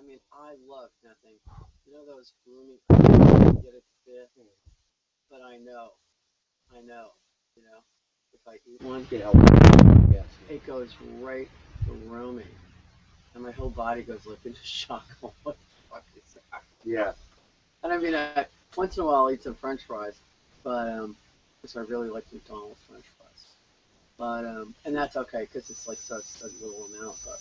mean, I love nothing. You know those gloomy you get it fit, but I know, you know, if I eat one, Yeah, yes. it goes right through me, and my whole body goes like into shock. What the fuck is that? Yeah. And I mean, once in a while I'll eat some French fries, but because I really like McDonald's French fries. But and that's okay because it's like such a little amount. But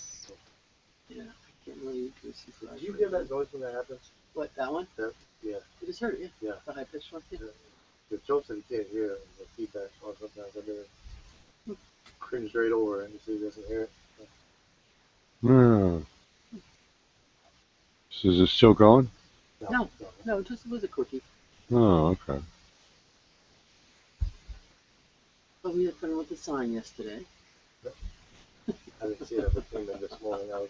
yeah, I can't really eat juicy fries. Do you hear that noise when that happens? What, that one? Yeah. You just heard it, yeah. Yeah. The high pitched one. Yeah. The jokes that he can't hear the feedback or sometimes I mean cringe right over and so he doesn't hear it. Hmm. So is it still going? No, just was a quickie. Oh, okay. But we had fun with the sign yesterday. I didn't see it ever came in this morning. I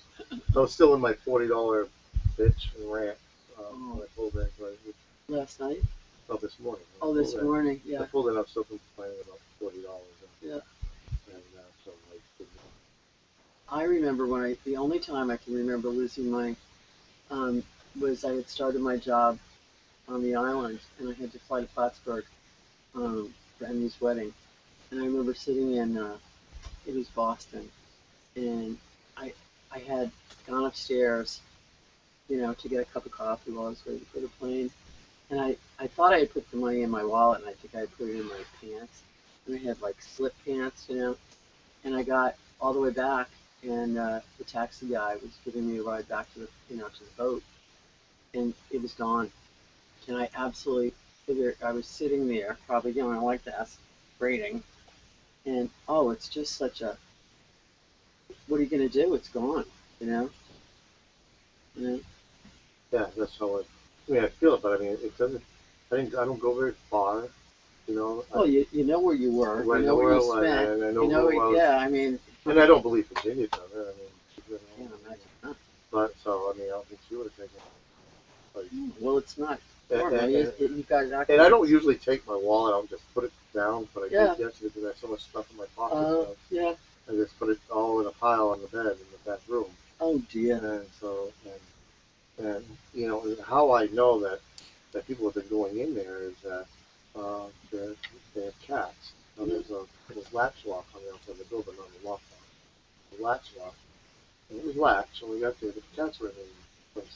was still in my $40 bitch and rant when I pulled in. Last night? No, this morning. Oh, this morning, yeah. I pulled in, I'm still complaining about $40. Yeah. And so I remember the only time I can remember losing money was I had started my job on the island and I had to fly to Plattsburgh for Emmy's wedding. And I remember sitting in, it was Boston, and I had gone upstairs, you know, to get a cup of coffee while I was waiting for the plane. And I thought I had put the money in my wallet, and I think I had put it in my pants. And I had like slip pants, you know. And I got all the way back, and the taxi guy was giving me a ride back to the, you know, to the boat, and it was gone. And I absolutely figured I was sitting there, probably, you know, like that, waiting. And oh, it's just such a. What are you gonna do? It's gone, you know. You know? Yeah, that's how I feel it, but I mean, it doesn't. I don't go very far, you know. Well, you know where you were, you know where you spent, and I know you know, yeah. I mean, and I don't believe Virginia does it. I mean, can't imagine that. But so I mean, I don't think she would have taken it. Like, well, it's not. You guys and I don't usually take my wallet. I'll just put it down, but I did yesterday because I have so much stuff in my pocket. Yeah. I just put it all in a pile on the bed in the back room. Oh dear. And so and you know how I know that people have been going in there is that they have cats. So there's a little latch lock on the outside of the building on the lock. The latch lock. And it was latched, and we got there, but the cats were in there.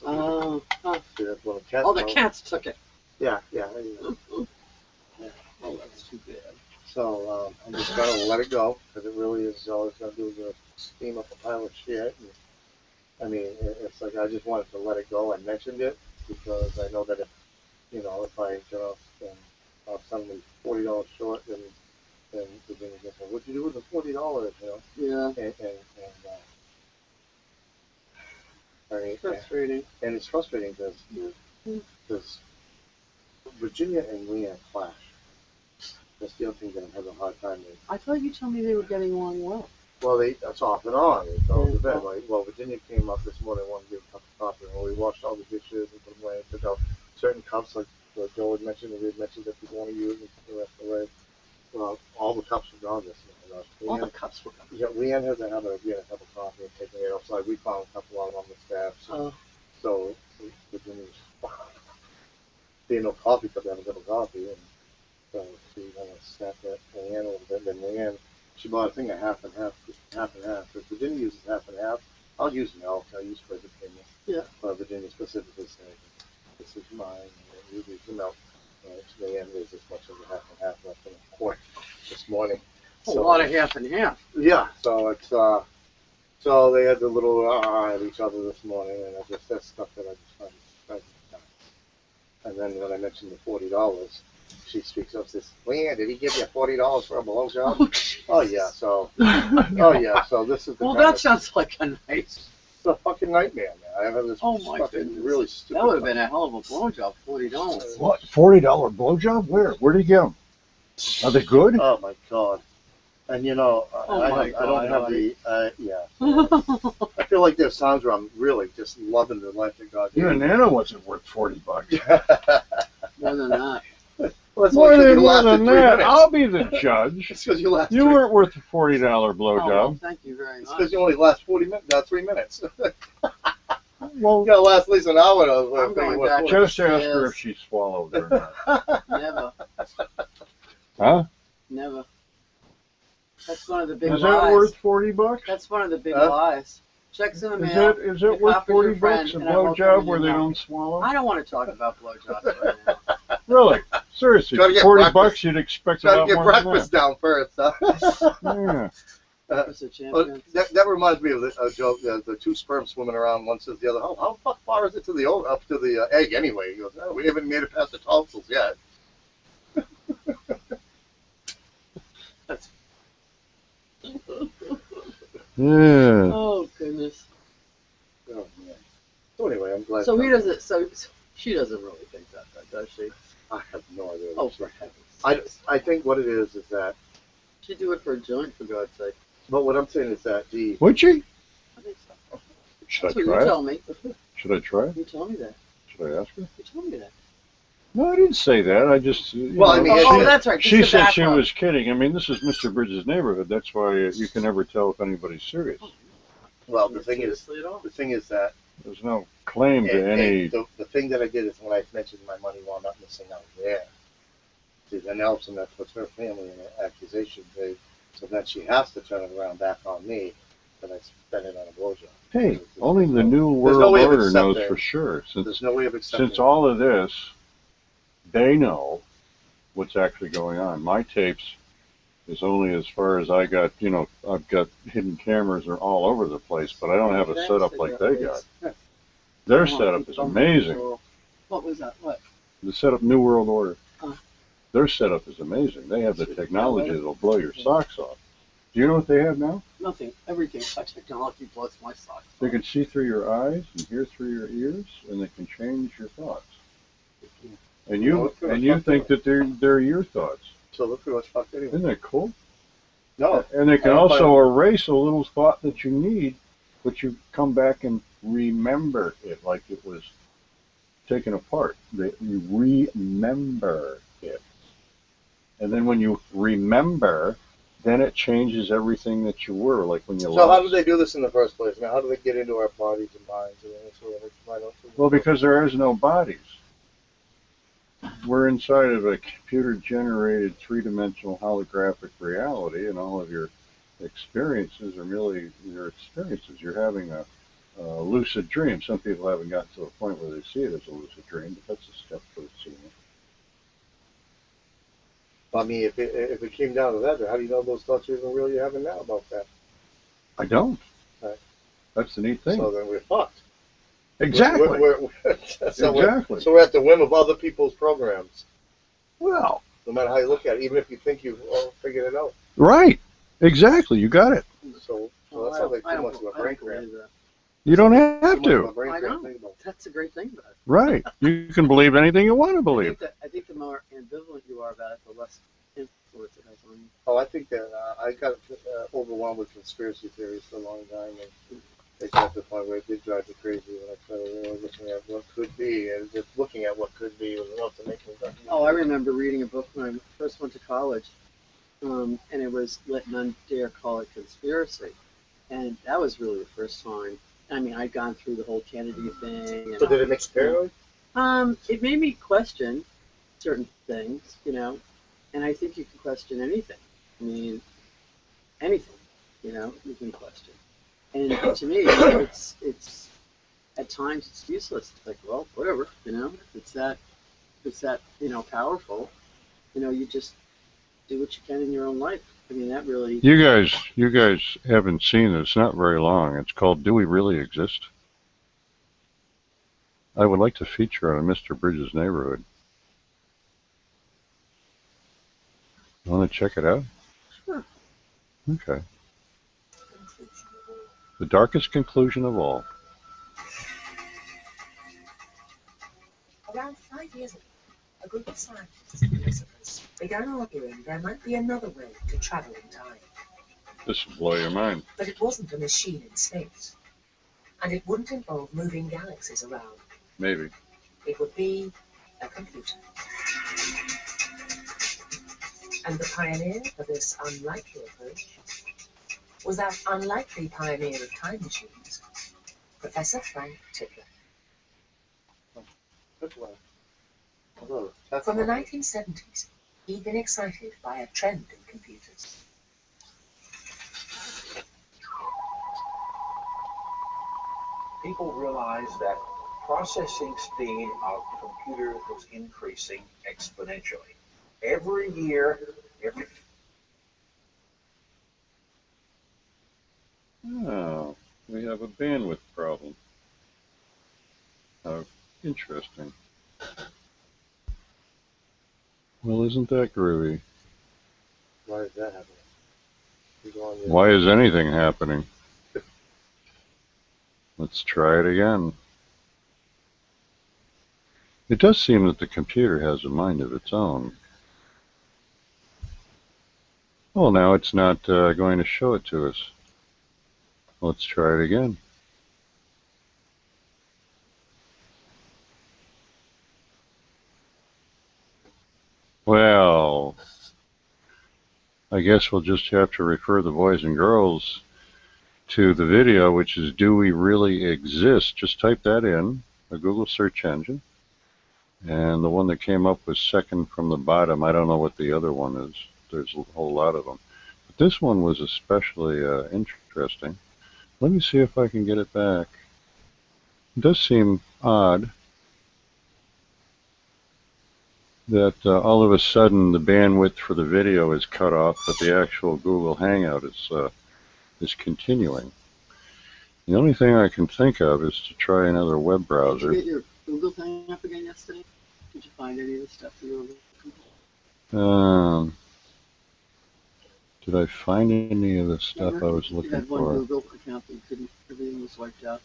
Oh, the cats took it. Yeah. Oh, that's too bad. So I'm just gonna let it go because it really is all it's gonna do is steam up a pile of shit. And, I mean, it's like I just wanted to let it go. I mentioned it because I know that if I get off and I'm suddenly $40 short, then the thing is, what'd you do with the $40? You know? Yeah. I mean, frustrating. And it's frustrating because Virginia and Leanne clash. That's the other thing that I'm having a hard time with. I thought you told me they were getting along well. Well, that's off and on. It's all the bed. Like, well, Virginia came up this morning, wanted to give a cup of coffee. Well, we washed all the dishes and put them away and took out certain cups, like Joe had mentioned, and we had mentioned that people want to use and put the rest away. Well, all the cups were gone this morning. All the cups were gone. Yeah, Leanne has a habit of getting a cup of coffee and taking it outside. We found a couple out on the steps. So Virginia's being no coffee cup, having a cup of coffee, and so she kind of snapped at Leanne a little bit. Then Leanne, she bought a thing of half and half. If Virginia uses half and half, I'll use milk. I use Virginia. Yeah. But Virginia specifically saying, this is mine, and you use the milk. Leanne is as much as a half and half left in a quart this morning. A lot of half and half. Yeah, so it's so they had the little at each other this morning, and that's stuff that I just find and then when I mentioned the $40, she speaks up and says, Leanne, did he give you $40 for a blowjob? Oh yeah, so so this is the that sounds like a nice. It's a fucking nightmare, man. I have this my fucking goodness. really stupid. That would have been a hell of a blowjob, $40. What? $40 blowjob? Where did he get them? Are they good? Oh my god. And I don't have the I feel like there's times where I'm really just loving the life that God gave me. Even Nana wasn't worth $40. More than that. Well, more than that. I'll be the judge. It's because you last. You weren't worth a $40 blowjob. Oh, well, thank you very much. It's because you only last 3 minutes. Well, You gotta last at least an hour. I'm going back. just ask her Yes. if she swallowed or not. Never. Huh? Never. That's one of the big Is lies. that worth $40? That's one of the big lies. Checks in the Is mail. it worth $40 a blowjob where they don't swallow? I don't want to talk about blowjobs right now. Really? Seriously, Try to get $40 breakfast. you'd expect a Try to lot get more breakfast down first, huh? than that. Yeah. Breakfast of Champions. That reminds me of a joke. The two sperm swimming around. One says the other, "How far is it to the up to the egg anyway?" He goes, "Oh, we haven't made it past the tonsils yet." That's. Yeah. Oh goodness. Oh man. So anyway, I'm glad. So he doesn't. So she doesn't really think that, does she? I have no idea. Oh, for heaven's sake. I think what it is that. She'd do it for a joint, for God's sake. But what I'm saying is that the. Would she? I think so. Should That's I what try you it? tell me. Should I try it? You told me that. Should I ask her? You told me that. No, I didn't say that. I just. Well, I mean, Oh, that's right. She Just the said she background. was kidding. I mean, this is Mr. Bridges' neighborhood. That's why you can never tell if anybody's serious. Well, the thing is that. There's no claim to any. The thing that I did is when I mentioned my money wound up missing out there. And Nelson, that puts her family in an accusation phase. So then she has to turn it around back on me that I spent it on a blowjob. Hey, only the New World no way of Order knows accepting- for sure. There's no way of accepting Since all of this, they know what's actually going on. My tapes is only as far as I got. I've got hidden cameras are all over the place, but I don't have a setup like they got. Their setup is amazing. What was that? What? The setup, New World Order. Huh. Their setup is amazing. They have the technology that'll blow your socks off. Do you know what they have now? Nothing. Everything. Technology blows my socks. They can see through your eyes and hear through your ears, and they can change your thoughts. And you think that they're your thoughts. So look pretty much fucked anyway. Isn't that cool? No. And they can also erase a little thought that you need, but you come back and remember it like it was taken apart. You remember it. And then when you remember, then it changes everything that you were, like when you So lost. how do they do this in the first place? Now, how do they get into our bodies and minds? Well, because there is no bodies. We're inside of a computer-generated three-dimensional holographic reality, and all of your experiences are merely your experiences. You're having a lucid dream. Some people haven't gotten to the point where they see it as a lucid dream, but that's a step towards seeing it. I mean, if it came down to that, how do you know those thoughts you're even really having now about that? I don't. Right. That's the neat thing. So then we're fucked. Exactly. So Exactly. So we're at the whim of other people's programs. Well, No matter how you look at it, even if you think you've all figured it out. right. Exactly. You got it. So that sounds like too much of a brain cramp. You don't have Too much of a to. brain I cramp know. thing about it. That's a great thing about it. Right. You can believe anything you want to believe. I think the more ambivalent you are about it, the less influence it has on you. Oh, I think that I got overwhelmed with conspiracy theories for a long time, and it got to the point where it did drive me crazy when I started really looking at what could be, and just looking at what could be was enough to make me. Oh, I remember reading a book when I first went to college, and it was Let None Dare Call It Conspiracy, and that was really the first time. I mean, I'd gone through the whole Kennedy thing. And So did it make you paranoid? It made me question certain things, and I think you can question anything. I mean, anything, you can question. And to me, it's at times it's useless. It's like, well, whatever, if it's that powerful, you just do what you can in your own life. I mean, that really. You guys haven't seen it. It's not very long. It's called Do We Really Exist? I would like to feature on Mr. Bridges' Neighborhood. You want to check it out? Sure. Okay. The darkest conclusion of all. Around 5 years ago, a group of scientists and philosophers began arguing there might be another way to travel in time. This will blow your mind. But it wasn't a machine in space. And it wouldn't involve moving galaxies around. Maybe. It would be a computer. And the pioneer of this unlikely approach was that unlikely pioneer of time machines, Professor Frank Tipler. From the 1970s, he'd been excited by a trend in computers. People realized that processing speed of computers was increasing exponentially. Every year, Oh, we have a bandwidth problem. How interesting. Well, isn't that groovy? Why is that happening? Why is anything happening? Let's try it again. It does seem that the computer has a mind of its own. Well, now it's not going to show it to us. Let's try it again. Well, I guess we'll just have to refer the boys and girls to the video, which is Do We Really Exist? Just type that in, a Google search engine. And the one that came up was second from the bottom. I don't know what the other one is. There's a whole lot of them. But this one was especially interesting. Let me see if I can get it back. It does seem odd that all of a sudden the bandwidth for the video is cut off, but the actual Google Hangout is continuing. The only thing I can think of is to try another web browser. Did you get your Google thing up again yesterday? Did you find any of the stuff you were looking for? Did I find any of the stuff I was looking for? You had one Google account that you couldn't, everything was wiped out.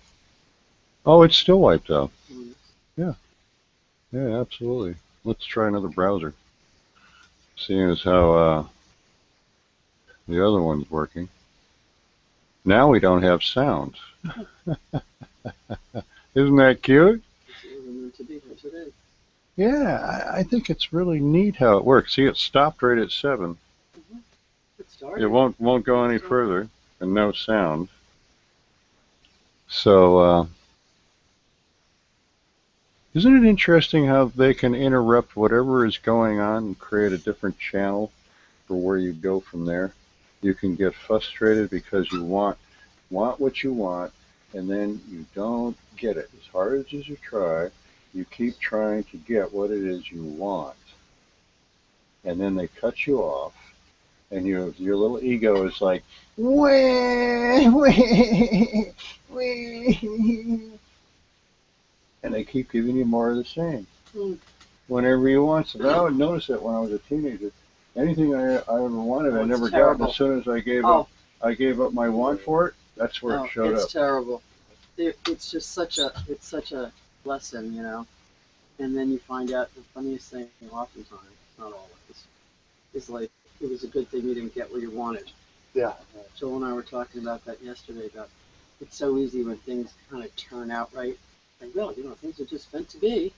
Oh, it's still wiped out. Mm-hmm. Yeah. Yeah, absolutely. Let's try another browser. Seeing as how the other one's working. Now we don't have sound. Isn't that cute? Yeah, I think it's really neat how it works. See, it stopped right at 7. It won't go any further, and no sound. So, isn't it interesting how they can interrupt whatever is going on and create a different channel for where you go from there? You can get frustrated because you want what you want, and then you don't get it. As hard as you try, you keep trying to get what it is you want. And then they cut you off, and your little ego is like, wee, wee, wee. And they keep giving you more of the same. Whenever you want. So I would notice that when I was a teenager. Anything I ever wanted, I never got. As soon as I gave up my want for it, that's where it showed up. It's terrible. It's just such a lesson, you know. And then you find out the funniest thing, oftentimes, not always, is like it was a good thing you didn't get what you wanted. Yeah. Joel and I were talking about that yesterday. About it's so easy when things kind of turn out right. Like, well, you know, things are just meant to be.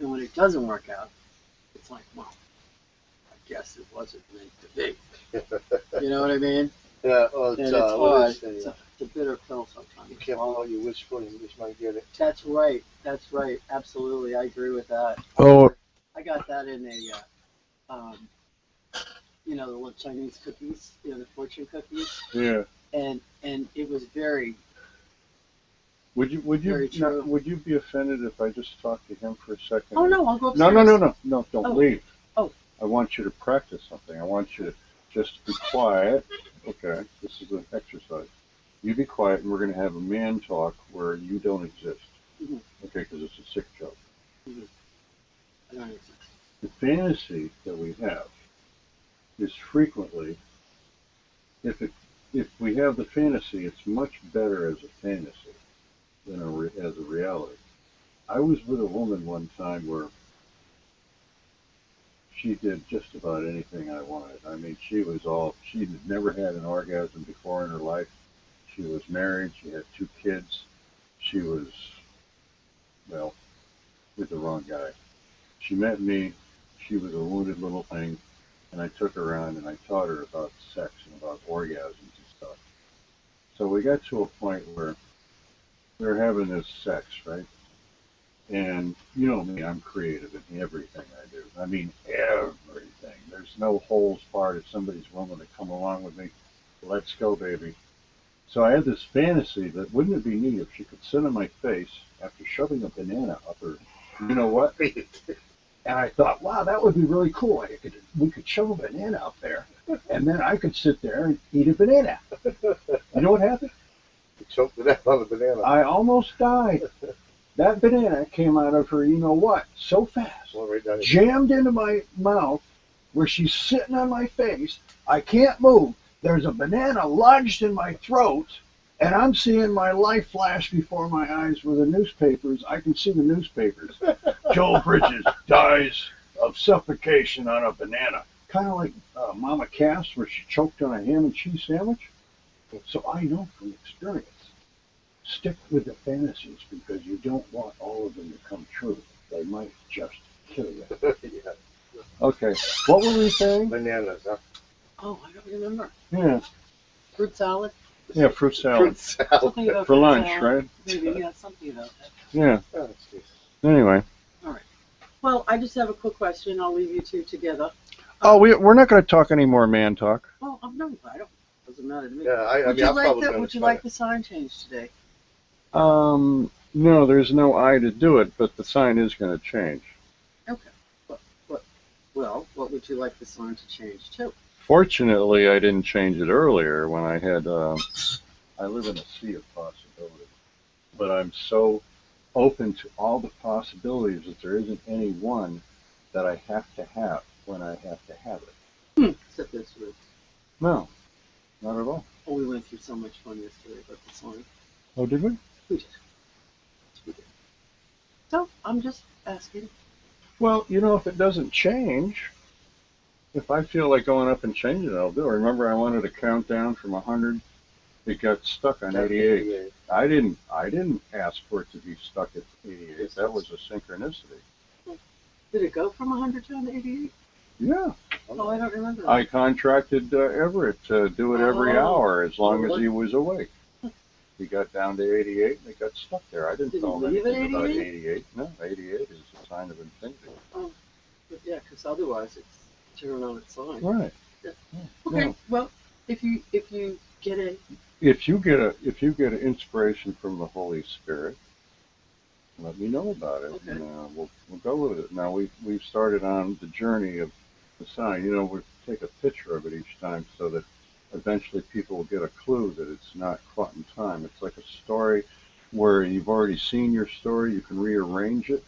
And when it doesn't work out, it's like, well, I guess it wasn't meant to be. You know what I mean? Yeah, well, it's hard. It's a bitter pill sometimes. You can't follow your wish for you just might get it. That's right. That's right. Absolutely. I agree with that. Oh. I got that in a, you know, the little Chinese cookies, you know, the fortune cookies. Yeah. And it was very. Would you be offended if I just talked to him for a second? Oh no, I'll go upstairs. No, don't leave. Oh. I want you to practice something. I want you to just be quiet. Okay, this is an exercise. You be quiet, and we're going to have a man talk where you don't exist. Mm-hmm. Okay, because it's a sick joke. Mm-hmm. I don't exist. The fantasy that we have is frequently, if we have the fantasy, it's much better as a fantasy than as a reality. I was with a woman one time where she did just about anything I wanted. I mean, she had never had an orgasm before in her life. She was married. She had 2 kids. She was, well, with the wrong guy. She met me. She was a wounded little thing. And I took her around and I taught her about sex and about orgasms and stuff. So we got to a point where we were having this sex, right? And you know me, I'm creative in everything I do. I mean, everything. There's no holes barred if somebody's willing to come along with me. Let's go, baby. So I had this fantasy that wouldn't it be neat if she could sit on my face after shoving a banana up her, you know what? And I thought, wow, that would be really cool. We could shove a banana up there, and then I could sit there and eat a banana. You know what happened? You choked it out on the banana. I almost died. That banana came out of her, you know what, so fast, Right jammed into my mouth, where she's sitting on my face. I can't move. There's a banana lodged in my throat, and I'm seeing my life flash before my eyes with the newspapers. I can see the newspapers. Joel Bridges dies of suffocation on a banana. Kind of like Mama Cass, where she choked on a ham and cheese sandwich. So I know from experience, stick with the fantasies because you don't want all of them to come true. They might just kill you. Yeah. Okay, what were we saying? Bananas, huh? Oh, I don't remember. Yeah, Fruit salad? yeah, fruit salad. Fruit salad. Something about For fruit lunch, salad. right? Maybe, yeah, something about that. Yeah, Oh, jeez. anyway. Well, I just have a quick question. I'll leave you two together. Oh, we're not going to talk any more man talk. Well, no, I don't. Doesn't matter to me. Yeah, I Would mean, you I'm like probably the gonna Would you try like it. the sign changed today? No, there's no I to do it, but the sign is going to change. Okay. What would you like the sign to change to? Fortunately, I didn't change it earlier when I had, I live in a sea of possibilities. But I'm so open to all the possibilities that there isn't any one that I have to have when I have to have it. Except this was. No, not at all. Oh, we went through so much fun yesterday about the sign. Oh, did we? We did. We did. So I'm just asking. Well, you know, if it doesn't change, if I feel like going up and changing it, I'll do it. Remember, I wanted to count down from 100. It got stuck on 88. I didn't ask for it to be stuck at 88. That was a synchronicity. Did it go from 100 down to 88? Yeah. Oh, I don't remember. I contracted Everett to do it every hour as long as Really? he was awake. He got down to 88 and it got stuck there. I didn't Did tell he him leave at anything about 88? 88. No, 88 is a sign of infinity. Oh, but yeah, because otherwise it's turning on its sign. Right. Yeah. Yeah. Okay. No. Well, if you get a If you get an inspiration from the Holy Spirit, let me know about it. Okay. And, we'll go with it. Now we've started on the journey of the sign. You know, we take a picture of it each time so that eventually people will get a clue that it's not caught in time. It's like a story where you've already seen your story. You can rearrange it,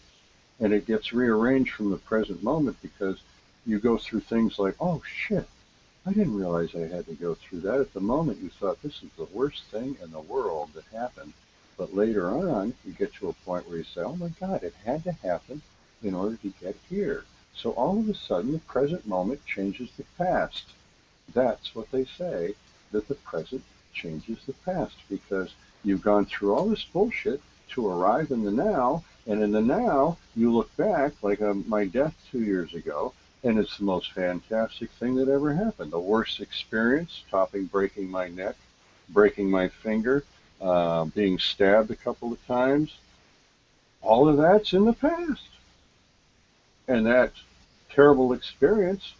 and it gets rearranged from the present moment because you go through things like, oh shit, I didn't realize I had to go through that. At the moment, you thought this is the worst thing in the world that happened. But later on, you get to a point where you say, oh my God, it had to happen in order to get here. So all of a sudden, the present moment changes the past. That's what they say, that the present changes the past because you've gone through all this bullshit to arrive in the now. And in the now, you look back, like my death 2 years ago, and it's the most fantastic thing that ever happened. The worst experience, topping breaking my neck, breaking my finger, being stabbed a couple of times, all of that's in the past. And that terrible experience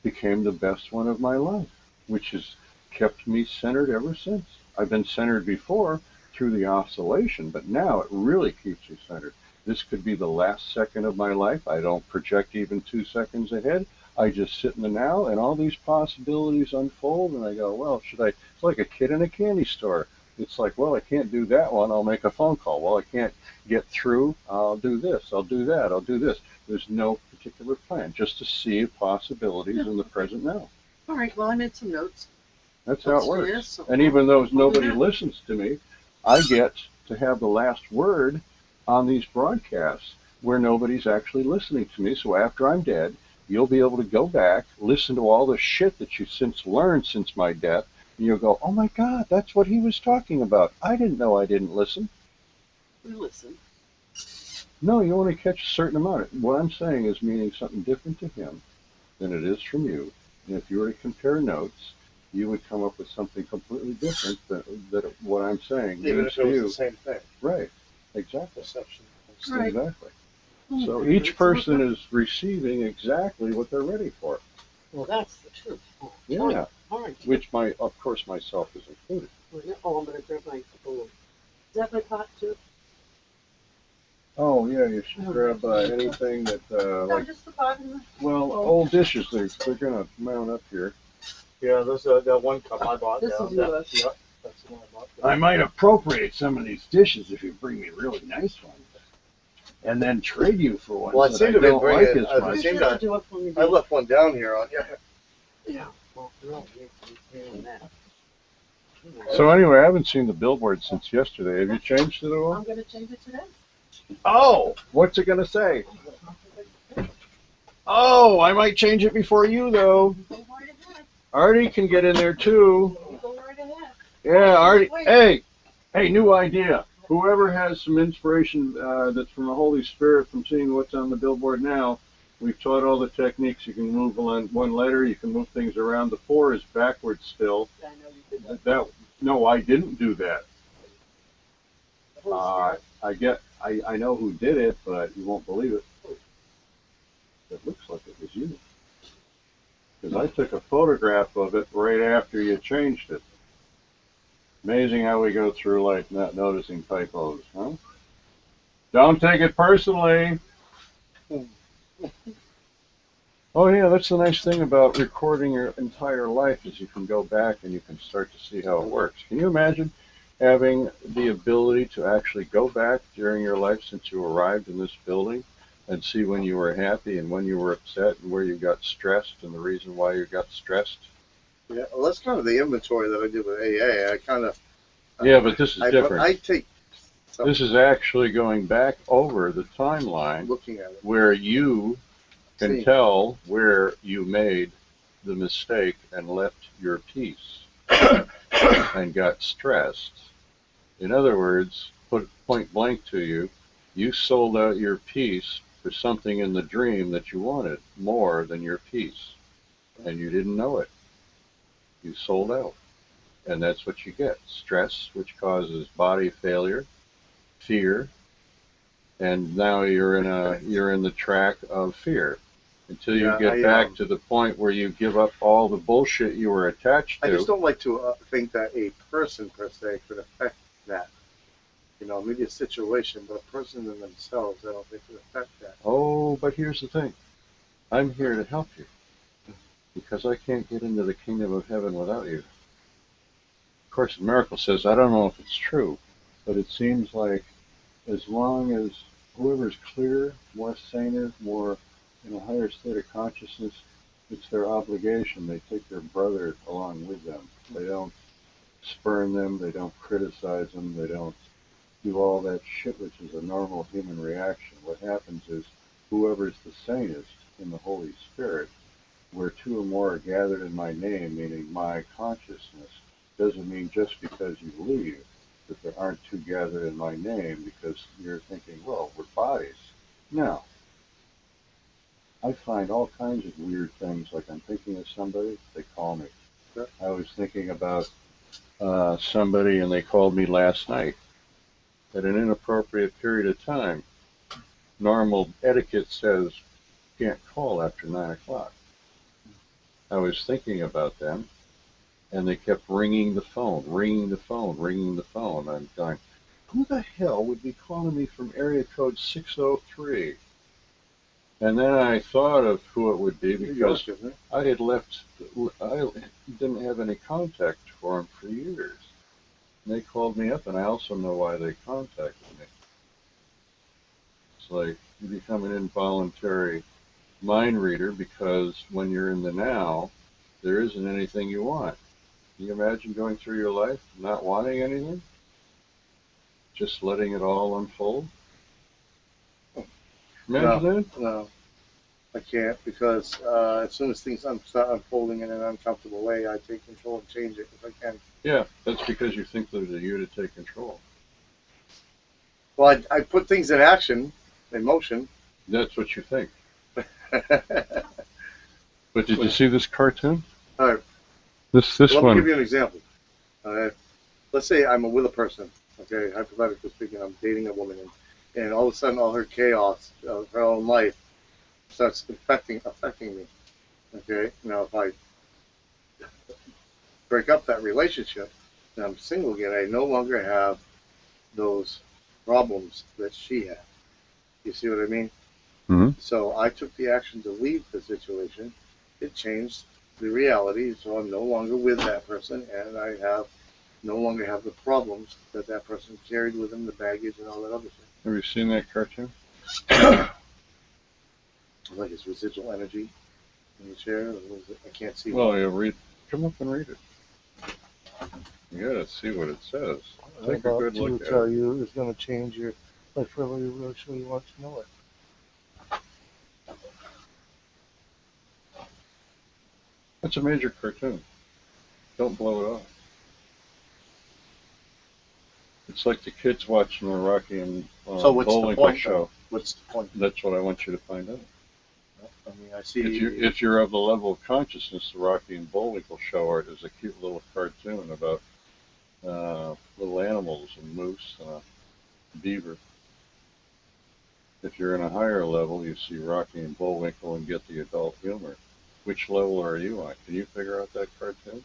became the best one of my life, which has kept me centered ever since. I've been centered before through the oscillation, but now it really keeps me centered. This could be the last second of my life. I don't project even 2 seconds ahead. I just sit in the now, and all these possibilities unfold, and I go, well, it's like a kid in a candy store. It's like, well, I can't do that one. I'll make a phone call. Well, I can't get through. I'll do this. I'll do that. I'll do this. There's no particular plan, just to see possibilities in the present now. All right. Well, I made some notes. That's how it Upstairs, works. so- And even though nobody Yeah. listens to me, I get to have the last word on these broadcasts where nobody's actually listening to me. So after I'm dead, you'll be able to go back, listen to all the shit that you've since learned since my death, and you'll go, oh my God, that's what he was talking about. I didn't know I didn't listen. We listen. No, you only catch a certain amount. What I'm saying is meaning something different to him than it is from you. And if you were to compare notes, you would come up with something completely different than what I'm saying. Even means if it was to the you. same thing. Right. Exactly. Perception. Right. Exactly. Oh, So my each God. person is receiving exactly what they're ready for. Well, that's the truth. Oh, Yeah. all right. Which of course, myself is included. Oh, I'm going to grab my bowl. Is that my pot, too? Oh yeah, you should grab anything that No, like. just the pot and the... Well, old dishes. They're gonna mount up here. Yeah, there's that one cup I bought. This is yours. Yep, that's the one I bought. I might appropriate some of these dishes if you bring me really nice ones, and then trade you for ones Well, I that seem I to be don't like bringing. as I much. seem You have to to. do it for me, I dear. left one down here on. Yeah. Well, no, you're doing that. So anyway, I haven't seen the billboard since yesterday. Have you changed it at all? I'm going to change it today. Oh, what's it gonna say? Oh, I might change it before you though. Go right ahead. Artie can get in there too. Go right ahead. Yeah, Artie. Hey, new idea. Whoever has some inspiration that's from the Holy Spirit from seeing what's on the billboard now, we've taught all the techniques. You can move one letter. You can move things around. The 4 is backwards still. I know you did that. No, I didn't do that. The Holy Spirit. I know who did it, but you won't believe it. It looks like it was you. Because I took a photograph of it right after you changed it. Amazing how we go through like not noticing typos, huh? Don't take it personally. Oh yeah, that's the nice thing about recording your entire life is you can go back and you can start to see how it works. Can you imagine having the ability to actually go back during your life since you arrived in this building and see when you were happy and when you were upset and where you got stressed and the reason why you got stressed? Yeah, well, that's kind of the inventory that I did with AA. I kind of. Yeah, but this is different. I take. This is actually going back over the timeline Looking at it. where you can See. tell where you made the mistake and left your peace and got stressed. In other words, put point blank to you, you sold out your peace for something in the dream that you wanted more than your peace. And you didn't know it. You sold out. And that's what you get. Stress, which causes body failure, fear, and now you're in the track of fear until you get back to the point where you give up all the bullshit you were attached to. I just don't like to think that a person per se could affect that. You know, maybe a situation, but a person in themselves, I don't think could affect that. Oh, but here's the thing. I'm here to help you because I can't get into the kingdom of heaven without you. Of Course in Miracles says, I don't know if it's true, but it seems like as long as whoever's clear, more saner, more in a higher state of consciousness, it's their obligation. They take their brother along with them. They don't spurn them. They don't criticize them. They don't do all that shit, which is a normal human reaction. What happens is whoever's the sanest in the Holy Spirit, where 2 or more are gathered in my name, meaning my consciousness, doesn't mean just because you leave that there aren't 2 gathered in my name because you're thinking, well, we're bodies. No. I find all kinds of weird things, like I'm thinking of somebody, they call me. I was thinking about somebody and they called me last night at an inappropriate period of time. Normal etiquette says you can't call after 9 o'clock. I was thinking about them and they kept ringing the phone, ringing the phone, ringing the phone. I'm going, who the hell would be calling me from area code 603? And then I thought of who it would be because I had left, I didn't have any contact for them for years. And they called me up, and I also know why they contacted me. It's like you become an involuntary mind reader because when you're in the now, there isn't anything you want. Can you imagine going through your life not wanting anything? Just letting it all unfold? Imagine that? No, I can't because as soon as things start unfolding in an uncomfortable way, I take control and change it if I can. Yeah, that's because you think that you're to take control. Well, I put things in action, in motion. That's what you think. But did you see this cartoon? All right. This Let me one. give you an example. Let's say I'm with a person, okay, hypothetically speaking, I'm dating a woman, and all of a sudden all her chaos of her own life starts affecting me, okay? Now, if I break up that relationship and I'm single again, I no longer have those problems that she had. You see what I mean? Mm-hmm. So I took the action to leave the situation. It changed the reality, so I'm no longer with that person, and I no longer have the problems that that person carried with him, the baggage and all that other stuff. Have you seen that cartoon? Like it's residual energy in the chair. I can't see. Well, you read. Come up and read it. You gotta see what it says. Take a good look at it. Tell you it's going to change your life whether you actually want to know it. It's a major cartoon. Don't blow it off. It's like the kids watching the Rocky and So what's the Bullwinkle point, show. What's the point? That's what I want you to find out. I mean, I see. If you're of the level of consciousness, the Rocky and Bullwinkle show art is a cute little cartoon about little animals, a moose and a beaver. If you're in a higher level, you see Rocky and Bullwinkle and get the adult humor. Which level are you on? Can you figure out that cartoon?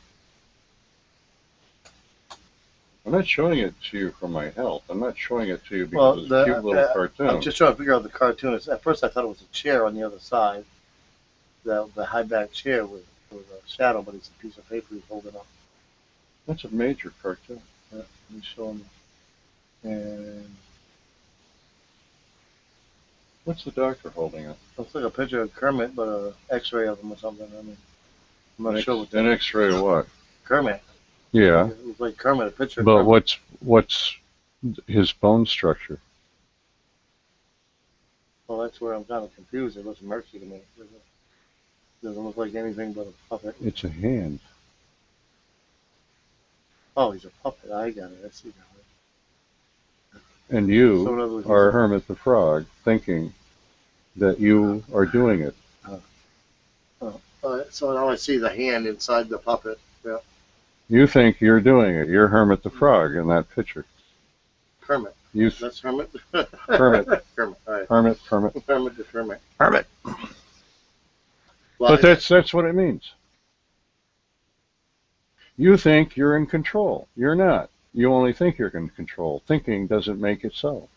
I'm not showing it to you for my health. I'm not showing it to you because it's a cute little cartoon. I'm just trying to figure out the cartoon. At first, I thought it was a chair on the other side, the high back chair with a shadow, but it's a piece of paper he's holding up. That's a major cartoon. Yeah, let me show him. And What's the doctor holding up? looks like a picture of Kermit, but an X-ray of him or something. I mean, I'm not sure what An X-ray of what? Kermit. Yeah. It looks like Kermit, a picture of But Kermit. what's his bone structure? Well, that's where I'm kind of confused. It looks murky to me. It doesn't look like anything but a puppet. It's a hand. Oh, he's a puppet. I got it. I see now. And you So in other words, are Hermit the Frog, thinking that you are doing it. So now I see the hand inside the puppet. Yeah. You think you're doing it. You're Hermit the Frog in that picture. Kermit. You That's Hermit? Kermit. Kermit. All right. Hermit. Kermit the Kermit. Hermit. Well, But that's what it means. You think you're in control. You're not. You only think you're in control. Thinking doesn't make it so.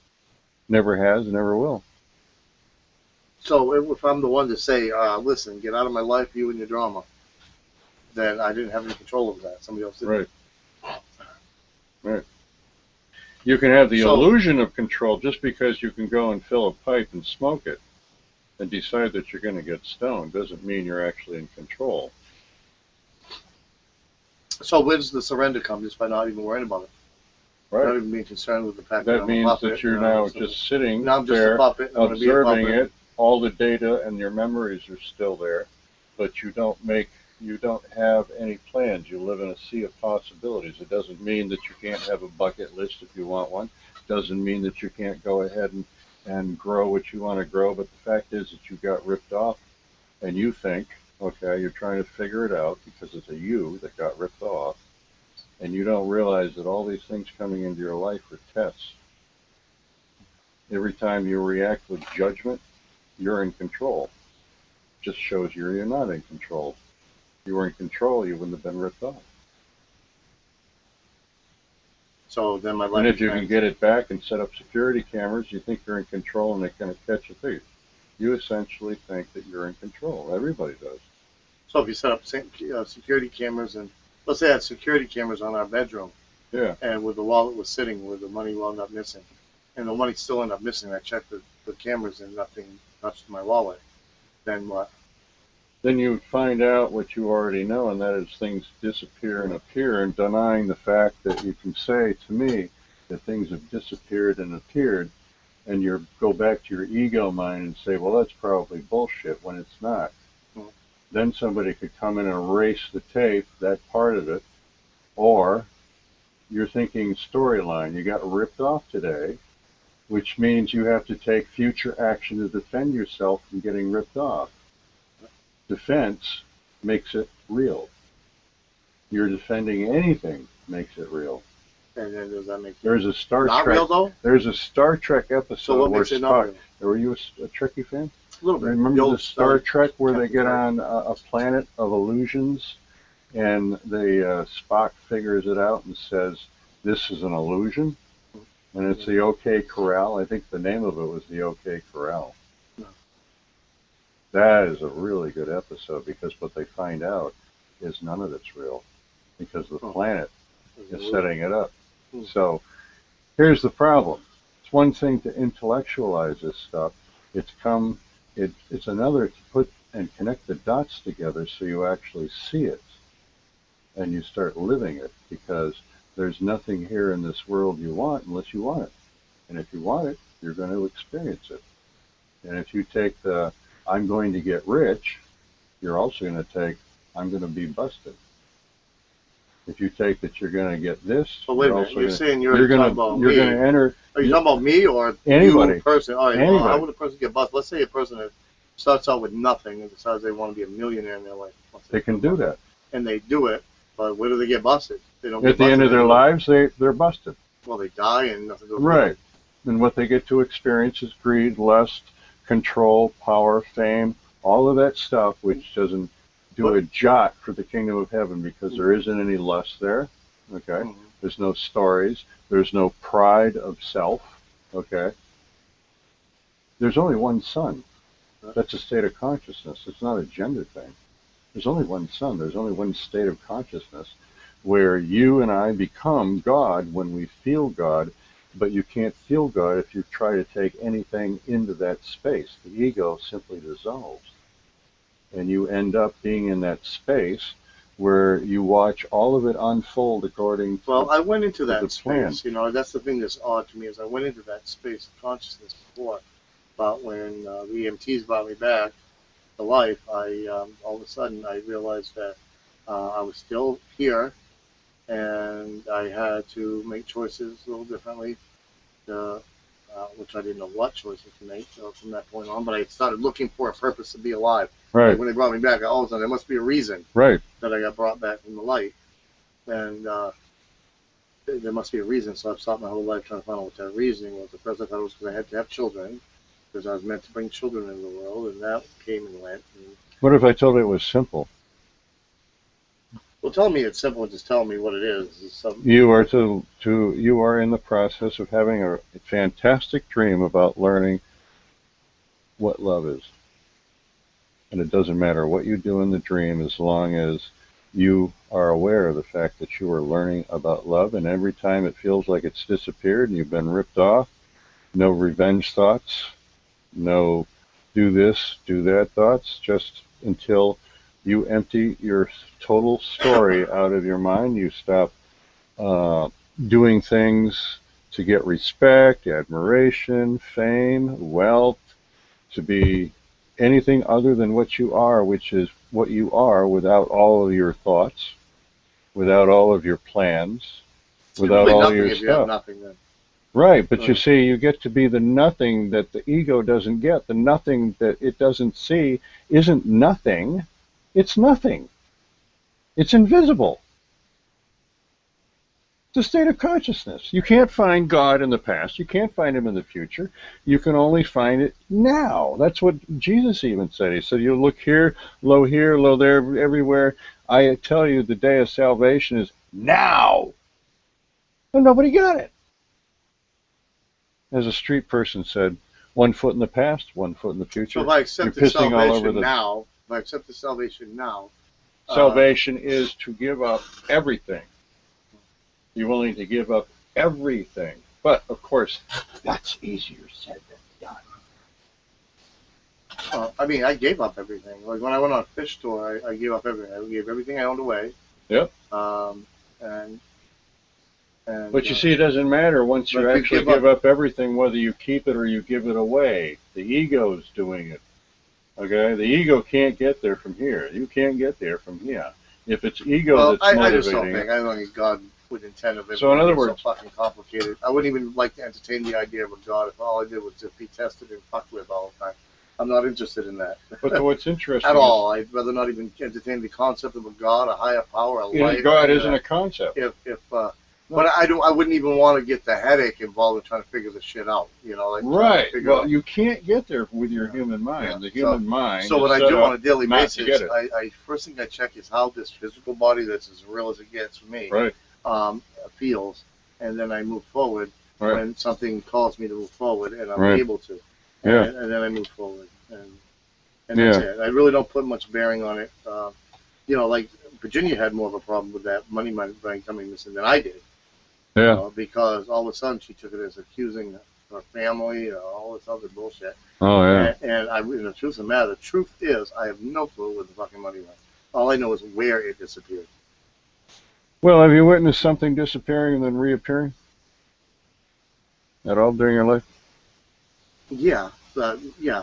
Never has, never will. so if I'm the one to say, listen, get out of my life, you and your drama, then I didn't have any control over that. Somebody else did. Right. Right. You can have the illusion of control just because you can go and fill a pipe and smoke it and decide that you're going to get stoned doesn't mean you're actually in control. So where does the surrender come? Just by not even worrying about it. Right. Not even being concerned with the fact that That I'm means a puppet. that you're now just sitting now I'm just there a puppet. I'm observing be a it. All the data and your memories are still there, but you don't have any plans. You live in a sea of possibilities. It doesn't mean that you can't have a bucket list if you want one. It doesn't mean that you can't go ahead and grow what you want to grow, but the fact is that you got ripped off and you think, okay, you're trying to figure it out because it's a you that got ripped off, and you don't realize that all these things coming into your life are tests. Every time you react with judgment, you're in control. Just shows you're not in control. If you were in control, you wouldn't have been ripped off. So then my life. And if you can get it back and set up security cameras, you think you're in control and they're going to catch a thief. You essentially think that you're in control. Everybody does. So if you set up security cameras, and let's say I had security cameras on our bedroom, Yeah. and where the wallet was sitting, where the money wound up missing, and the money still ended up missing, I checked the cameras and nothing touched my wallet, then what? Then you find out what you already know, and that is things disappear and appear, and denying the fact that you can say to me that things have disappeared and appeared, and you go back to your ego mind and say, well, that's probably bullshit, when it's not. Mm. Then somebody could come in and erase the tape, that part of it, or you're thinking storyline. You got ripped off today, which means you have to take future action to defend yourself from getting ripped off. Defense makes it real. You're defending anything makes it real. And then does that make it There's a Star not Trek. real though? There's a Star Trek episode So what where makes it not real? Were you a Trekkie fan? A little bit. Remember the Star Trek where they get Captain on a planet of illusions, and Spock figures it out and says, "This is an illusion," and it's the OK Corral. I think the name of it was the OK Corral. No. That is a really good episode because what they find out is none of it's real because the planet is setting it up. So here's the problem. It's one thing to intellectualize this stuff. It's another to put and connect the dots together so you actually see it and you start living it, because there's nothing here in this world you want unless you want it. And if you want it, you're going to experience it. And if you take the I'm going to get rich, you're also going to take I'm going to be busted. If you take that you're going to get this, but wait a minute, you're saying you're talking about me. You're going to enter. Are you talking about me or anybody? You person? All right, anybody. Well, how would a person get busted? Let's say a person that starts out with nothing and decides they want to be a millionaire in their life. They can do that. And they do it, but where do they get busted? They don't. At the end of their lives, they're busted. Well, they die and nothing goes right. And what they get to experience is greed, lust, control, power, fame, all of that stuff, which doesn't do a jot for the kingdom of heaven, because there isn't any lust there. Okay. There's no stories. There's no pride of self. Okay. There's only one sun. That's a state of consciousness. It's not a gender thing. There's only one sun. There's only one state of consciousness where you and I become God when we feel God, but you can't feel God if you try to take anything into that space. The ego simply dissolves. And you end up being in that space where you watch all of it unfold according to I went into that plan. space. You know, that's the thing that's odd to me, is I went into that space of consciousness before, but when the EMTs brought me back to life, all of a sudden I realized that I was still here, and I had to make choices a little differently, which I didn't know what choices to make from that point on. But I started looking for a purpose to be alive. Right. Like when they brought me back, all of a sudden there must be a reason. Right. That I got brought back from the light, and there must be a reason. So I've stopped my whole life trying to find out what that reasoning was. At first I thought it was because I had to have children, because I was meant to bring children into the world, and that came and went. What if I told you it was simple? Well, tell me it's simple, and just tell me what it is. You are you are in the process of having a fantastic dream about learning what love is. And it doesn't matter what you do in the dream, as long as you are aware of the fact that you are learning about love. And every time it feels like it's disappeared and you've been ripped off, no revenge thoughts, no do this, do that thoughts, just until you empty your total story out of your mind. You stop doing things to get respect, admiration, fame, wealth, to be anything other than what you are, which is what you are without all of your thoughts, without all of your plans, without all your stuff. You have nothing, then. Right, but you see, you get to be the nothing that the ego doesn't get. The nothing that it doesn't see isn't nothing. It's nothing. It's invisible. It's a state of consciousness. You can't find God in the past. You can't find him in the future. You can only find it now. That's what Jesus even said. He said, you look here, lo there, everywhere. I tell you, the day of salvation is now. And nobody got it. As a street person said, 1 foot in the past, 1 foot in the future. So if I accept the salvation now, if I accept the salvation now, salvation is to give up everything. You're willing to give up everything. But, of course, that's easier said than done. I mean, I gave up everything. Like when I went on a fish tour, I gave up everything. I gave everything I owned away. Yep. But you see, it doesn't matter once you actually give up everything, whether you keep it or you give it away. The ego's doing it. Okay? The ego can't get there from here. You can't get there from here. If it's ego that's motivating. I just don't think. I don't think God would intend of it. So in other words, so fucking complicated. I wouldn't even like to entertain the idea of a God if all I did was just be tested and fucked with all the time. I'm not interested in that. But what's interesting At all. I'd rather not even entertain the concept of a God, a higher power, a life. God isn't a concept. But I wouldn't even want to get the headache involved in trying to figure this shit out. Right. Well, you can't get there with your human mind. Yeah. The human mind. So what I do on a daily basis, I first thing I check is how this physical body, that's as real as it gets for me, right. Feels, and then I move forward when something calls me to move forward, and I'm Right. able to. Yeah. And then I move forward, and that's it. I really don't put much bearing on it. Like Virginia had more of a problem with that money coming missing than I did. Yeah. Because all of a sudden she took it as accusing her family, all this other bullshit. Oh yeah. And the truth of the matter, the truth is, I have no clue where the fucking money went. All I know is where it disappeared. Well, have you witnessed something disappearing and then reappearing at all during your life? Yeah,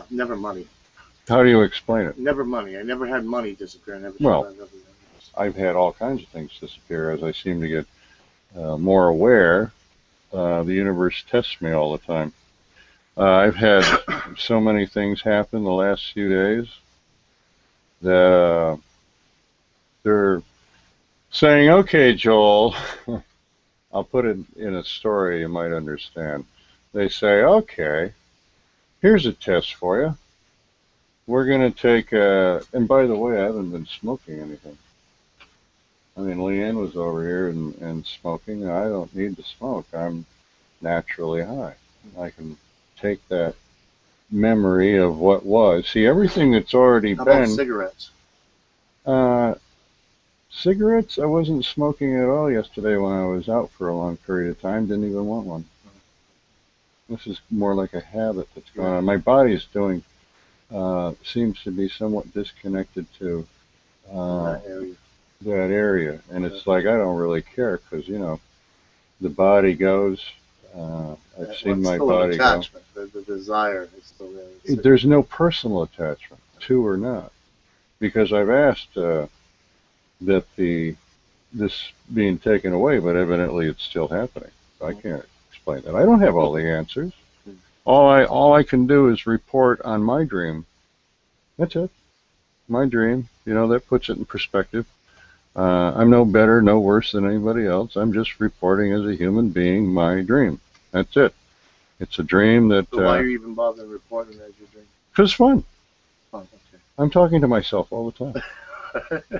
never money. How do you explain it? Never money. I never had money disappear. I've had all kinds of things disappear as I seem to get more aware. The universe tests me all the time. I've had so many things happen the last few days that they're saying, okay, Joel, I'll put it in a story you might understand. They say, okay, here's a test for you. We're going to take and by the way, I haven't been smoking anything. I mean, Leanne was over here and smoking. I don't need to smoke. I'm naturally high. I can take that memory of what was. See, everything that's already How been. about cigarettes? Cigarettes, I wasn't smoking at all yesterday when I was out for a long period of time. Didn't even want one. This is more like a habit that's going on. My body's doing, seems to be somewhat disconnected to that area. And it's like, I don't really care because, the body goes. I've seen my body go. The desire is still there. There's no personal attachment, to or not. Because I've asked that this being taken away, but evidently it's still happening. I can't explain that. I don't have all the answers. All I can do is report on my dream. That's it. My dream. That puts it in perspective. I'm no better, no worse than anybody else. I'm just reporting as a human being my dream. That's it. It's a dream that. So why are you even bothering reporting as your dream? Because it's fun. Fun, okay. I'm talking to myself all the time.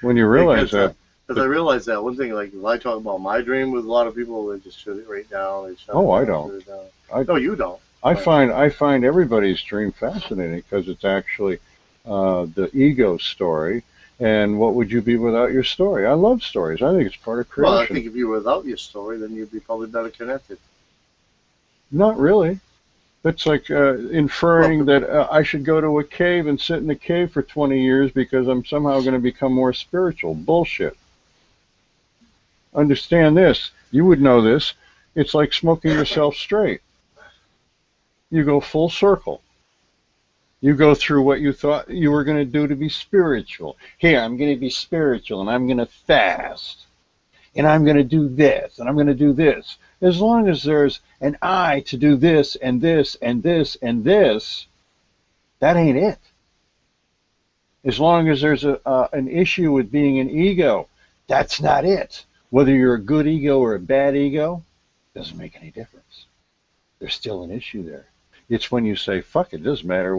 When you realize that. Because I realize that one thing, like if I talk about my dream with a lot of people, they just shut it right down. I don't. No, you don't. I find everybody's dream fascinating because it's actually the ego story. And what would you be without your story? I love stories. I think it's part of creation. Well, I think if you were without your story, then you'd be probably better connected. Not really. That's like inferring that I should go to a cave and sit in a cave for 20 years because I'm somehow going to become more spiritual. Bullshit. Understand this. You would know this. It's like smoking yourself straight. You go full circle. You go through what you thought you were going to do to be spiritual. Here, I'm going to be spiritual, and I'm going to fast. And I'm going to do this, and I'm going to do this. As long as there's an I to do this, and this, and this, and this, that ain't it. As long as there's an issue with being an ego, that's not it. Whether you're a good ego or a bad ego, doesn't make any difference. There's still an issue there. It's when you say, fuck it, doesn't matter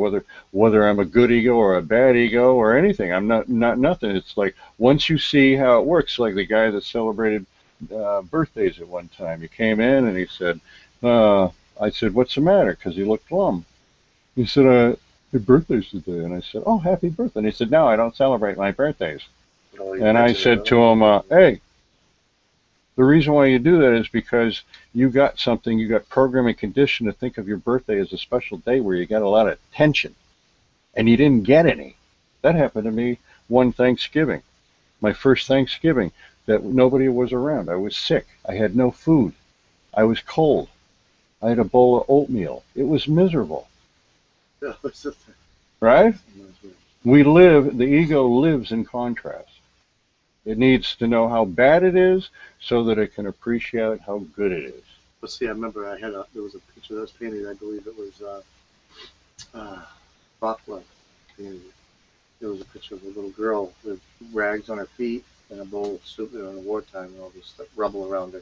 whether I'm a good ego or a bad ego or anything. I'm not nothing. It's like once you see how it works, like the guy that celebrated birthdays at one time. He came in and he said, I said, what's the matter? Because he looked glum. He said, your birthday's today. And I said, oh, happy birthday. And he said, no, I don't celebrate my birthdays. And I said to him, hey, the reason why you do that is because you got programming conditioned to think of your birthday as a special day where you got a lot of attention, and you didn't get any. That happened to me one Thanksgiving, my first Thanksgiving, that nobody was around. I was sick. I had no food. I was cold. I had a bowl of oatmeal. It was miserable. Right? The ego lives in contrast. It needs to know how bad it is so that it can appreciate how good it is. But see, I remember there was a picture that was painted, I believe it was Buffalo. And there was a picture of a little girl with rags on her feet and a bowl of soup in the wartime and all this stuff, rubble around her.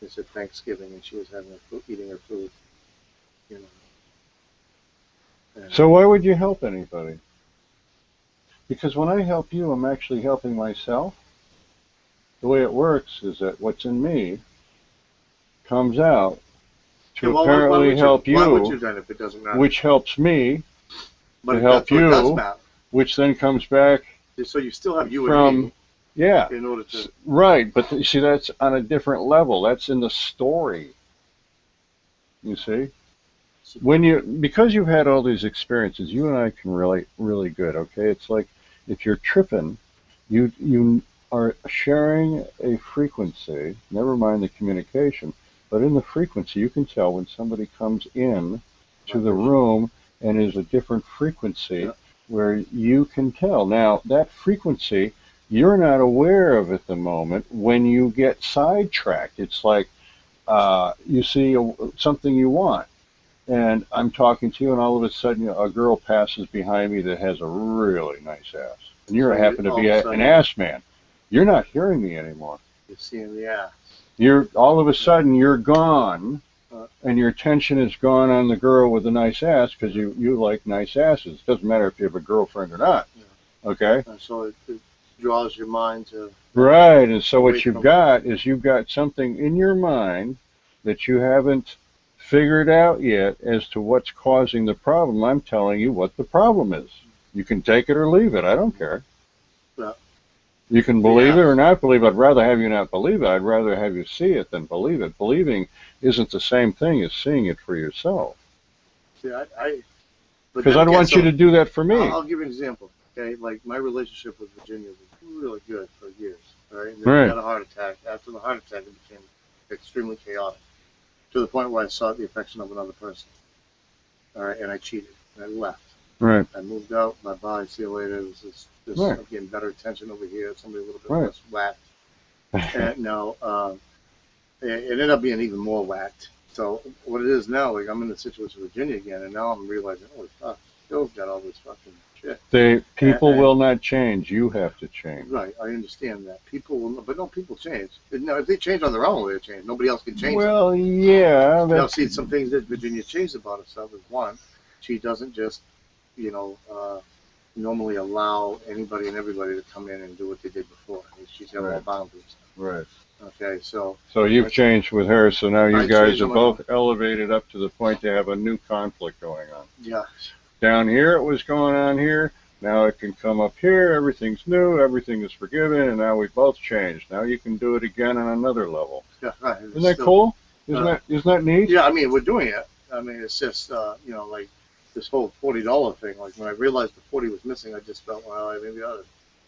It said Thanksgiving, and she was having her food, eating her food. You know. And, So why would you help anybody? Because when I help you, I'm actually helping myself. The way it works is that what's in me comes out to yeah, well, apparently help Why would you, you then if it doesn't matter? which helps me but to help that's what does you, matter. which then comes back So you still have you and from, me yeah, in order to. right. But you see, that's on a different level. That's in the story. You see, because you've had all these experiences, you and I can relate really good. Okay, it's like if you're tripping, you are sharing a frequency. Never mind the communication, but in the frequency, you can tell when somebody comes in to the room and is a different frequency, Yeah. where you can tell. Now that frequency, you're not aware of at the moment. When you get sidetracked, it's like you see something you want, and I'm talking to you, and all of a sudden a girl passes behind me that has a really nice ass, and you So happen to all be of a sudden an ass man. You're not hearing me anymore. You're seeing the ass. You're all of a sudden you're gone, Uh, and your attention is gone on the girl with the nice ass because you like nice asses. Doesn't matter if you have a girlfriend or not. Yeah. Okay. So it draws your mind to. Right, and so away what you've from- got is you've got something in your mind that you haven't figured out yet as to what's causing the problem. I'm telling you what the problem is. You can take it or leave it. I don't care. Yeah. You can believe Yeah. it or not believe it. I'd rather have you not believe it. I'd rather have you see it than believe it. Believing isn't the same thing as seeing it for yourself. See, but Because then I'd again, want you to do that for me. I'll give you an example. Okay, like my relationship with Virginia was really good for years. All right, and then Right. I had a heart attack. After the heart attack, it became extremely chaotic to the point where I sought the affection of another person. All right, and I cheated. And I left. Right. I moved out. My body, see you later. It was this Right. I'm getting better attention over here. Somebody a little bit Right. less whacked. And now it ended up being even more whacked. So what it is now, like I'm in the situation with Virginia again, and now I'm realizing, holy fuck, Bill's got all this fucking shit. People And- will not change. You have to change. Right, I understand that. People will, but no, people change. No, if they change on their own, they'll change. Nobody else can change them. Well, yeah. Now, see, some things that Virginia changed about herself is one, she doesn't just, normally allow anybody and everybody to come in and do what they did before. I mean, she's got more Right. boundaries. Right. Okay, so. So you've changed with her, so now you I guys changed are on my both elevated up to the point to have a new conflict going on. Yeah. Down here it was going on here, now it can come up here, everything's new, everything is forgiven, and now we've both changed. Now you can do it again on another level. Yeah, right. Isn't that cool? Isn't that neat? Yeah, I mean, we're doing it. I mean, it's just, like this whole $40 thing. Like when I realized the 40 was missing, I just felt, well, maybe I ought to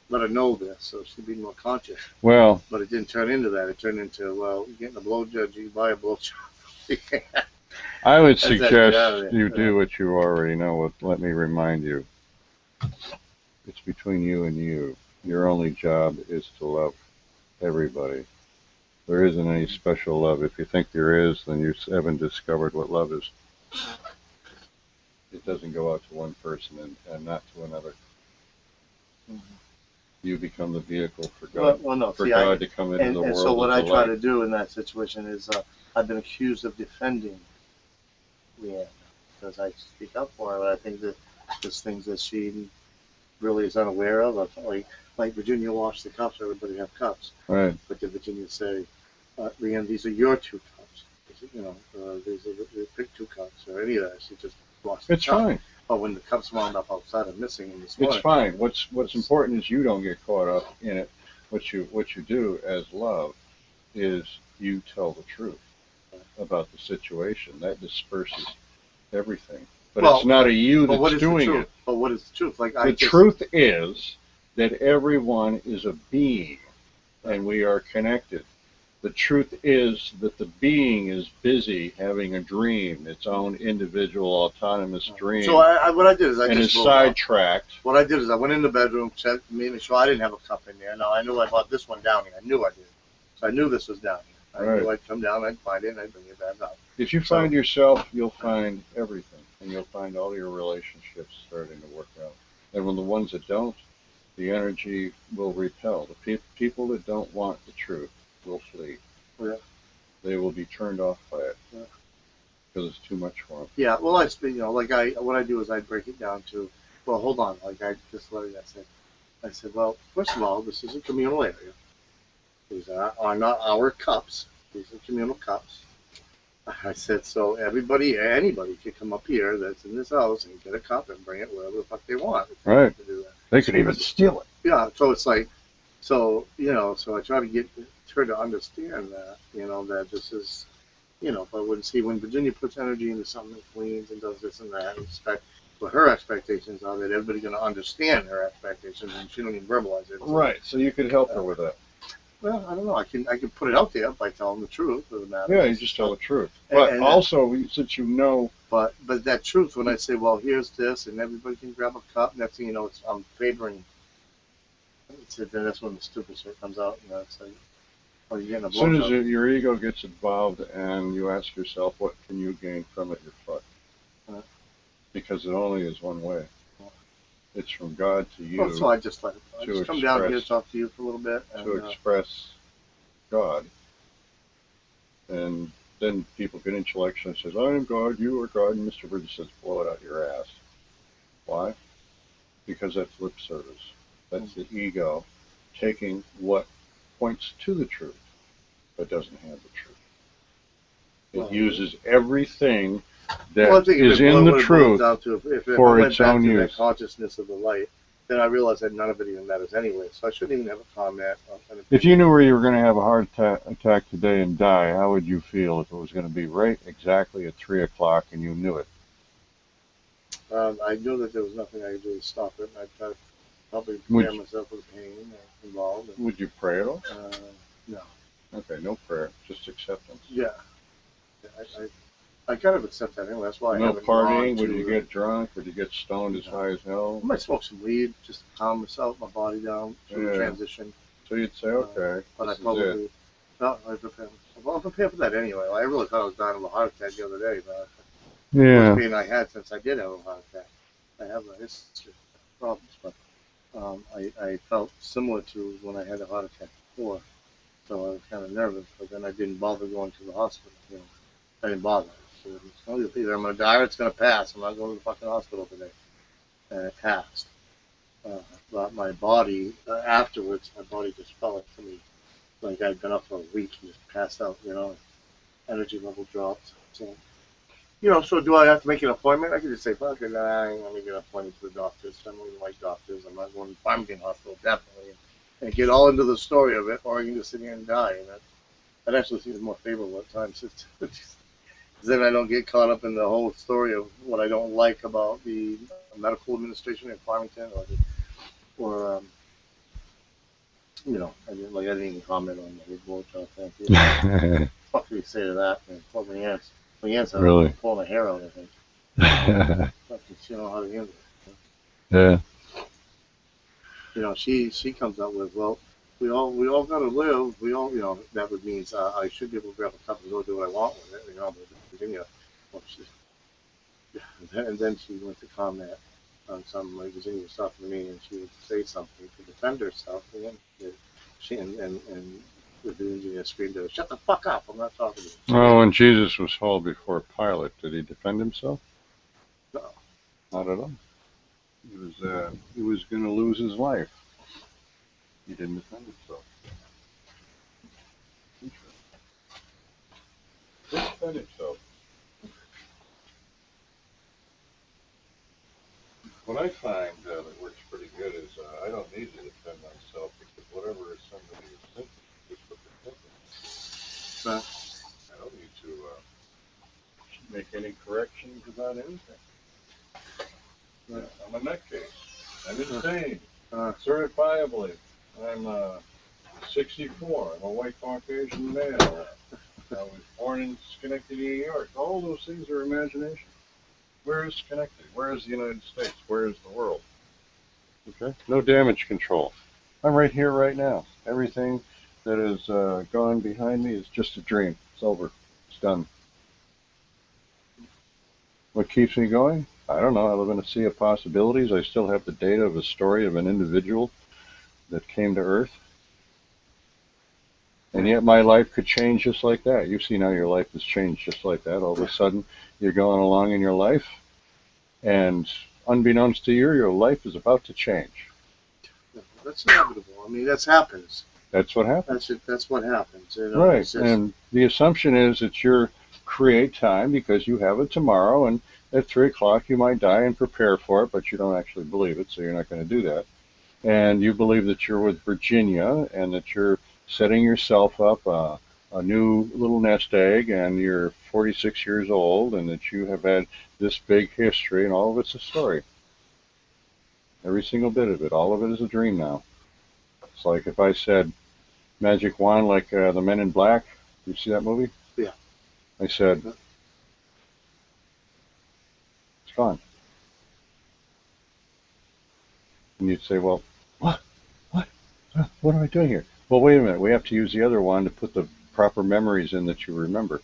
let her know this so she'd be more conscious. Well, But it didn't turn into that. It turned into, well, you're getting a blowjob, you buy a blowjob. I would That's it, get out suggest of there. you do what you already know. Let me remind you. It's between you and you. Your only job is to love everybody. There isn't any special love. If you think there is, then you haven't discovered what love is. It doesn't go out to one person and not to another. You become the vehicle for God, Well, no, for see, God to come into and, the and world. so what I as a try light. to do in that situation is I've been accused of defending Leanne because I speak up for her, but I think that there's things that she really is unaware of. Like Virginia washed the cups, everybody have cups. Right. But did Virginia say, Leanne, these are your 2 cups? These are pick 2 cups or any of that. She just washed the It's cup. fine. But when the cups wound up outside and missing in this morning. It's fine. What's important is you don't get caught up in it. What you do as love is you tell the truth about the situation. That disperses everything. But Well, it's not a you But what that's is doing the truth? it. But what is the truth? The truth is that everyone is a being, and we are connected. The truth is that the being is busy having a dream, its own individual autonomous dream, So what I did is I and just is sidetracked. What I did is I went in the bedroom, checked, made sure I didn't have a cup in there. Now I knew I bought this one down here. I knew I did. So I knew this was down here. I knew I'd come down, I'd find it, and I'd bring it back up. If you find yourself, you'll find everything. and you'll find all your relationships starting to work out. And when the ones that don't, the energy will repel. The people that don't want the truth will flee. Yeah. They will be turned off by it. Yeah. Because it's too much for them. Yeah, well, like what I do is I break it down to, well, hold on, like this letter I said. I said, well, first of all, this is a communal area. These are not our cups. These are communal cups. I said, so anybody can come up here that's in this house and get a cup and bring it wherever the fuck they want. Right. To do that. They could even steal it. Yeah, so it's like, so I try to get her to understand that, that this is, but when Virginia puts energy into something and cleans and does this and that, and what her expectations are that everybody's going to understand her expectations, and she don't even verbalize it. Right. So you could help her with that. Well, I don't know. I can put it out there by telling the truth of the matter. Yeah, you just tell the truth. But also, since you know. But that truth, when I say, well, here's this, and everybody can grab a cup, next thing you know, I'm favoring. Then that's when the stupid shit comes out. It's like, oh, you're getting a blow. As soon as your ego gets involved, and you ask yourself, what can you gain from it? You're fucked. Because it only is one way. It's from God to you. Well, so I just let it. I just come down here to talk to you for a little bit. To express God. And then people get intellectual and says, I am God, you are God, and Mr. Bridges says, blow it out your ass. Why? Because that's lip service. That's the ego taking what points to the truth, but doesn't have the truth. It uses everything that is in the truth for its own use. That consciousness of the light, then I realized that none of it even matters anyway, so I shouldn't even have a comment. If you knew where you were going to have a heart attack today and die, how would you feel if it was going to be right exactly at 3 o'clock and you knew it? I knew that there was nothing I could do to stop it, and I'd try to probably prepare myself for the pain involved. Would you pray at all? No. Okay, no prayer, just acceptance. Yeah. I kind of accept that anyway. That's why no partying. Would you get drunk? Would you get stoned as high as hell? I might smoke some weed just to calm myself, my body down through the transition. So you'd say, okay, but I probably I prepare. Well, I'm prepared for that anyway. I really thought I was dying of a heart attack the other day, but the pain I had since I did have a heart attack. I have a history of problems, but I felt similar to when I had a heart attack before. So I was kind of nervous, but then I didn't bother going to the hospital. I didn't bother. So either I'm going to die or it's going to pass. I'm not going to the fucking hospital today. And it passed. But my body, afterwards, my body just felt like I'd been up for a week and just passed out, energy level dropped. So, so do I have to make an appointment? I could just say, fuck it, I'm going to get an appointment to the doctors. I don't really like doctors. I'm not going to the Farmington Hospital, definitely. And get all into the story of it, or I can just sit here and die. And that actually seems more favorable at times. Then I don't get caught up in the whole story of what I don't like about the medical administration in Farmington, I didn't even comment on the blowjob. Thank you. What can you say to that? Man, poor Leanne's really pulling her hair out, I think. She don't know how to handle it. Yeah. She comes up with, well, we all gotta live. We all, that would mean I should be able to grab a cup and go do what I want with it. But Virginia, and then she went to comment on some Virginia was talking to me, and she would say something to defend herself, and the Virginia screamed at her, "Shut the fuck up! I'm not talking to you." Oh, when Jesus was hauled before Pilate, did he defend himself? No, not at all. He was going to lose his life. He didn't defend himself. He didn't defend himself. What I find that works pretty good is I don't need to defend myself because whatever somebody is thinking is what they're thinking. I don't need to make any corrections about anything. I'm a nutcase. I'm insane. Certifiably. I'm 64. I'm a white Caucasian male. I was born in Schenectady, New York. All those things are imagination. Where is Schenectady? Where is the United States? Where is the world? Okay? No damage control. I'm right here, right now. Everything that has gone behind me is just a dream. It's over. It's done. What keeps me going? I don't know. I live in a sea of possibilities. I still have the data of a story of an individual that came to Earth. And yet my life could change just like that. You've seen how your life has changed just like that. All of a sudden, you're going along in your life, and unbeknownst to you, your life is about to change. That's inevitable. I mean, that happens. That's what happens. That's what happens. You know, Right. And the assumption is that you're create time because you have it tomorrow, and at 3 o'clock you might die and prepare for it, but you don't actually believe it, so you're not going to do that. And you believe that you're with Virginia and that you're setting yourself up a new little nest egg, and you're 46 years old, and that you have had this big history, and all of it's a story. Every single bit of it, all of it is a dream now. It's like if I said magic wand, like the Men in Black. You see that movie? Yeah. I said, it's gone. And you'd say, well, what? What? What am I doing here? Well, wait a minute. We have to use the other one to put the proper memories in that you remember.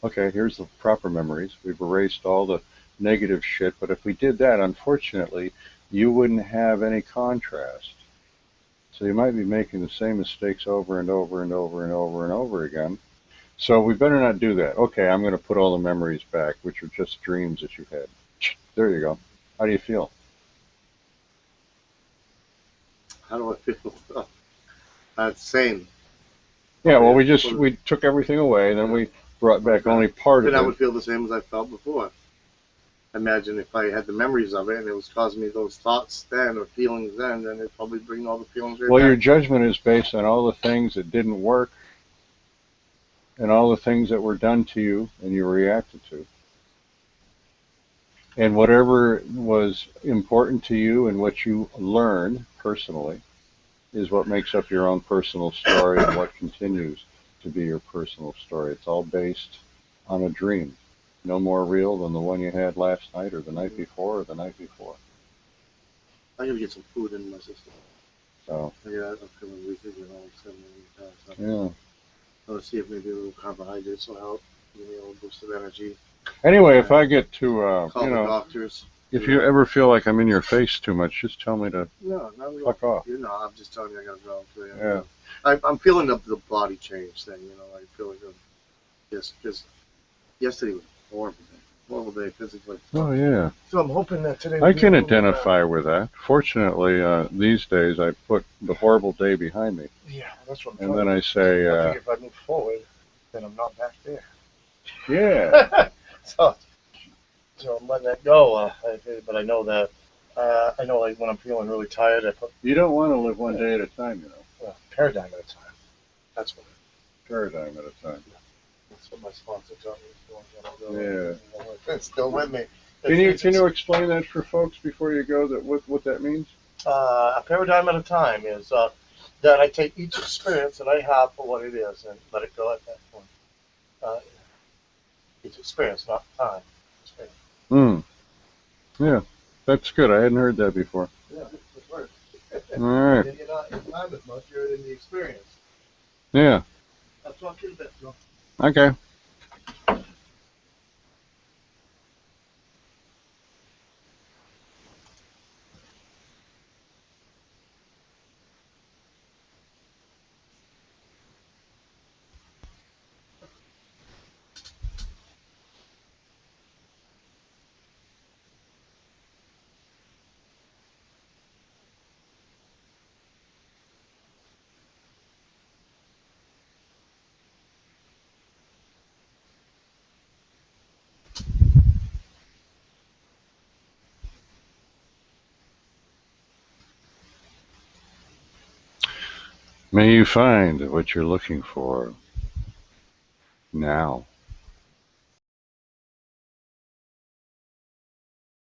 Okay, here's the proper memories. We've erased all the negative shit, but if we did that, unfortunately, you wouldn't have any contrast. So you might be making the same mistakes over and over and over and over and over again. So we better not do that. Okay, I'm going to put all the memories back, which are just dreams that you had. There you go. How do you feel? How do I feel? That's sane. Yeah, well, we took everything away, and then we brought back only part of Then I it. would feel the same as I felt before. Imagine if I had the memories of it and it was causing me those thoughts then or feelings then it'd probably bring all the feelings right Well, your back. judgment is based on all the things that didn't work and all the things that were done to you and you reacted to. And whatever was important to you and what you learned personally is what makes up your own personal story and what continues to be your personal story. It's all based on a dream. No more real than the one you had last night or the night before or the night before. I gotta get some food in my system. So, Yeah, I'm feeling weak again all of a sudden. yeah. I want to see if maybe a little carbohydrates will help. Give me a little boost of energy. Anyway, if I get to, Call the doctors. if you ever feel like I'm in your face too much, just tell me to No, not at all. fuck off. You know, I'm just telling you I gotta go. So, Yeah. I'm feeling the body change thing. You know, I feel like just yesterday was a horrible day physically. Oh, yeah. So I'm hoping that today. I can identify with that. Fortunately, these days I put the horrible day behind me. Yeah, that's what I'm And trying then I say, I figure if I move forward, then I'm not back there. yeah. so I'm letting that go. But I know that I know like when I'm feeling really tired, I put You don't want to live one day at a time, you know. paradigm at a time. That's what. Paradigm at a time. That's what my sponsor taught me. Yeah. It's still with me. Can you explain that for folks before you go? That what that means? A paradigm at a time is that I take each experience that I have for what it is and let it go at that point. Each experience, not time. Hmm. Yeah, that's good. I hadn't heard that before. Yeah, it works. All right. You're not in time as much. You're in the experience. Yeah. I'll talk to you in a bit, Joe. Okay. May you find what you're looking for now.